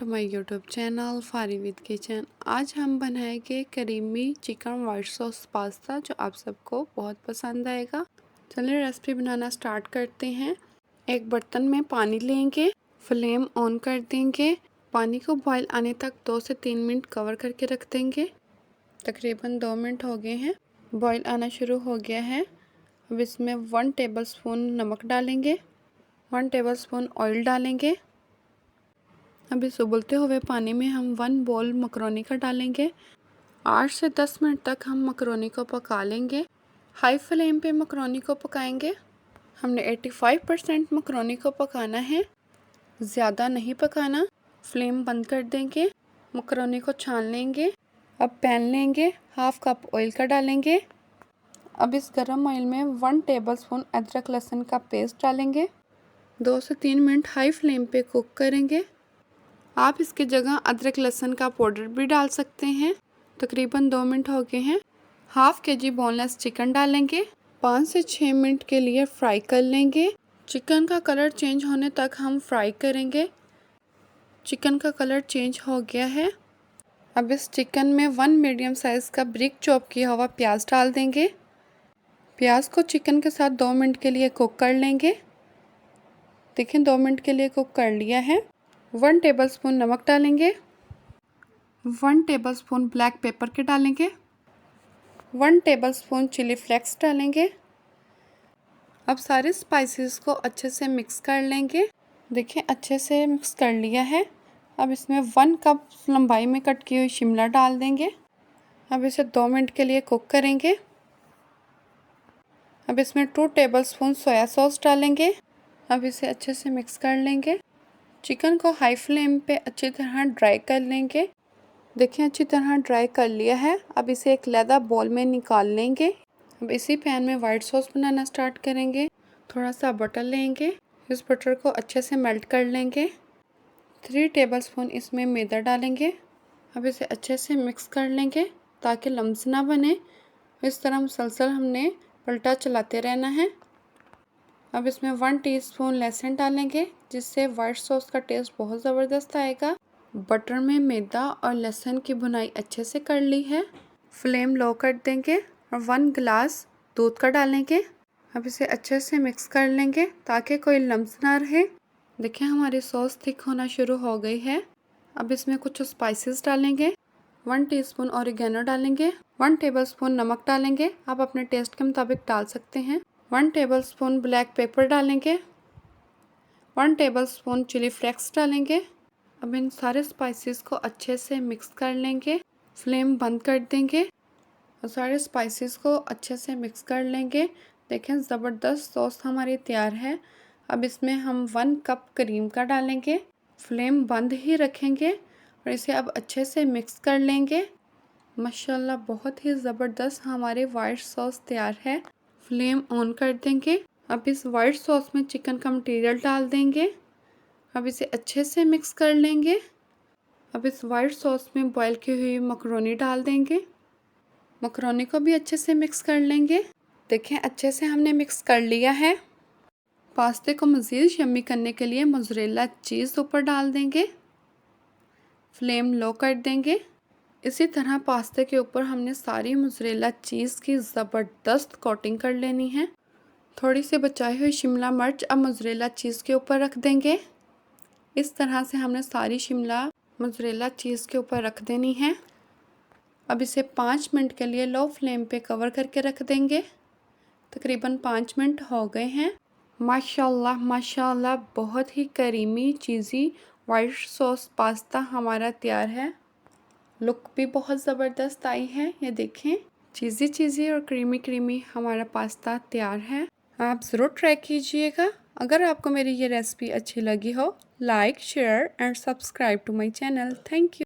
To my YouTube channel फारी with kitchen. आज हम बनाएंगे creamy chicken white sauce pasta जो आप सबको बहुत पसंद आएगा। चलिए रेसिपी बनाना स्टार्ट करते हैं। एक बर्तन में पानी लेंगे, फ्लेम ऑन कर देंगे। पानी को बॉईल आने तक 2 से 3 मिनट कवर करके रख देंगे। तकरीबन 2 मिनट हो गए हैं, बॉईल आना शुरू हो गया है। अब इसमें 1 टेबलस्पून नमक डालेंगे, 1 टेबलस्पून ऑयल डालेंगे। अब इस उबलते हुए पानी में हम 1 बाउल मकरोनी का डालेंगे। 8 से 10 मिनट तक हम मकरोनी को पका लेंगे। हाई फ्लेम पे मकरोनी को पकाएंगे। हमने 85% मकरोनी को पकाना है, ज़्यादा नहीं पकाना। फ्लेम बंद कर देंगे, मकरोनी को छान लेंगे। अब पैन लेंगे, 1/2 कप ऑयल का डालेंगे। अब इस गरम ऑयल में 1 टेबलस्पून अदरक लहसुन का पेस्ट डालेंगे। 2 से 3 मिनट हाई फ्लेम पे कुक करेंगे। आप इसकी जगह अदरक लहसुन का पाउडर भी डाल सकते हैं। तकरीबन 2 मिनट हो गए हैं। 1/2 kg बोनलेस चिकन डालेंगे। 5 से 6 मिनट के लिए फ्राई कर लेंगे। चिकन का कलर चेंज होने तक हम फ्राई करेंगे। चिकन का कलर चेंज हो गया है। अब इस चिकन में 1 मीडियम साइज़ का ब्रिक चॉप किया हुआ प्याज डाल देंगे। प्याज को चिकन के साथ 2 मिनट के लिए कुक कर लेंगे। देखिए 2 मिनट के लिए कुक कर लिया है। 1 टेबलस्पून नमक डालेंगे, 1 टेबलस्पून ब्लैक पेपर के डालेंगे, 1 टेबलस्पून चिली फ्लेक्स डालेंगे। अब सारे स्पाइसेस को अच्छे से मिक्स कर लेंगे। देखिए अच्छे से मिक्स कर लिया है। अब इसमें 1 कप लंबाई में कट की हुई शिमला डाल देंगे। अब इसे 2 मिनट के लिए कुक करेंगे। अब इसमें 2 टेबलस्पून सोया सॉस डालेंगे। अब इसे अच्छे से मिक्स कर लेंगे। चिकन को हाई फ्लेम पे अच्छी तरह ड्राई कर लेंगे। देखिए अच्छी तरह ड्राई कर लिया है। अब इसे एक लैदा बाउल में निकाल लेंगे। अब इसी पैन में वाइट सॉस बनाना स्टार्ट करेंगे। थोड़ा सा बटर लेंगे, इस बटर को अच्छे से मेल्ट कर लेंगे। 3 टेबलस्पून इसमें मैदा डालेंगे। अब इसे अच्छे से मिक्स कर लेंगे ताकि लम्स ना बने। इस तरह मुसलसल हमने पलटा चलाते रहना है। अब इसमें 1 टीस्पून लहसुन डालेंगे, जिससे वाइट सॉस का टेस्ट बहुत ज़बरदस्त आएगा। बटर में मैदा और लहसुन की भुनाई अच्छे से कर ली है। फ्लेम लो कर देंगे और 1 गिलास दूध का डालेंगे। अब इसे अच्छे से मिक्स कर लेंगे ताकि कोई लम्स ना रहे। देखिए हमारी सॉस थिक होना शुरू हो गई है। अब इसमें कुछ स्पाइसेस डालेंगे। 1 टीस्पून ऑरिगेनो डालेंगे, 1 टेबलस्पून नमक डालेंगे, आप अपने टेस्ट के मुताबिक डाल सकते हैं। 1 टेबलस्पून ब्लैक पेपर डालेंगे, 1 टेबलस्पून चिली फ्लेक्स डालेंगे। अब इन सारे स्पाइसेस को अच्छे से मिक्स कर लेंगे। फ्लेम बंद कर देंगे और सारे स्पाइसेस को अच्छे से मिक्स कर लेंगे। देखें ज़बरदस्त सॉस हमारी तैयार है। अब इसमें हम 1 कप क्रीम का डालेंगे। फ्लेम बंद ही रखेंगे और इसे अब अच्छे से मिक्स कर लेंगे। माशाल्लाह बहुत ही ज़बरदस्त हमारी वाइट सॉस तैयार है। फ्लेम ऑन कर देंगे। अब इस वाइट सॉस में चिकन का मटीरियल डाल देंगे। अब इसे अच्छे से मिक्स कर लेंगे। अब इस वाइट सॉस में बॉईल की हुई मकरोनी डाल देंगे। मकरोनी को भी अच्छे से मिक्स कर लेंगे। देखें अच्छे से हमने मिक्स कर लिया है। पास्ते को मज़ीद यम्मी करने के लिए मोज़रेला चीज़ ऊपर डाल देंगे। फ्लेम लो कर देंगे। इसी तरह पास्ते के ऊपर हमने सारी मोज़रेला चीज़ की ज़बरदस्त कोटिंग कर लेनी है। थोड़ी सी बचाई हुई शिमला मिर्च अब मोज़रेला चीज़ के ऊपर रख देंगे। इस तरह से हमने सारी शिमला मोज़रेला चीज़ के ऊपर रख देनी है। अब इसे 5 मिनट के लिए लो फ्लेम पे कवर करके रख देंगे। तकरीबन 5 मिनट हो गए हैं। माशाल्लाह माशाल्लाह बहुत ही करीमी चीज़ी वाइट सॉस पास्ता हमारा तैयार है। लुक भी बहुत ज़बरदस्त आई है। ये देखें चीज़ी चीज़ी और क्रीमी क्रीमी हमारा पास्ता तैयार है। आप ज़रूर ट्राई कीजिएगा। अगर आपको मेरी ये रेसिपी अच्छी लगी हो, like share and subscribe to my channel. Thank you.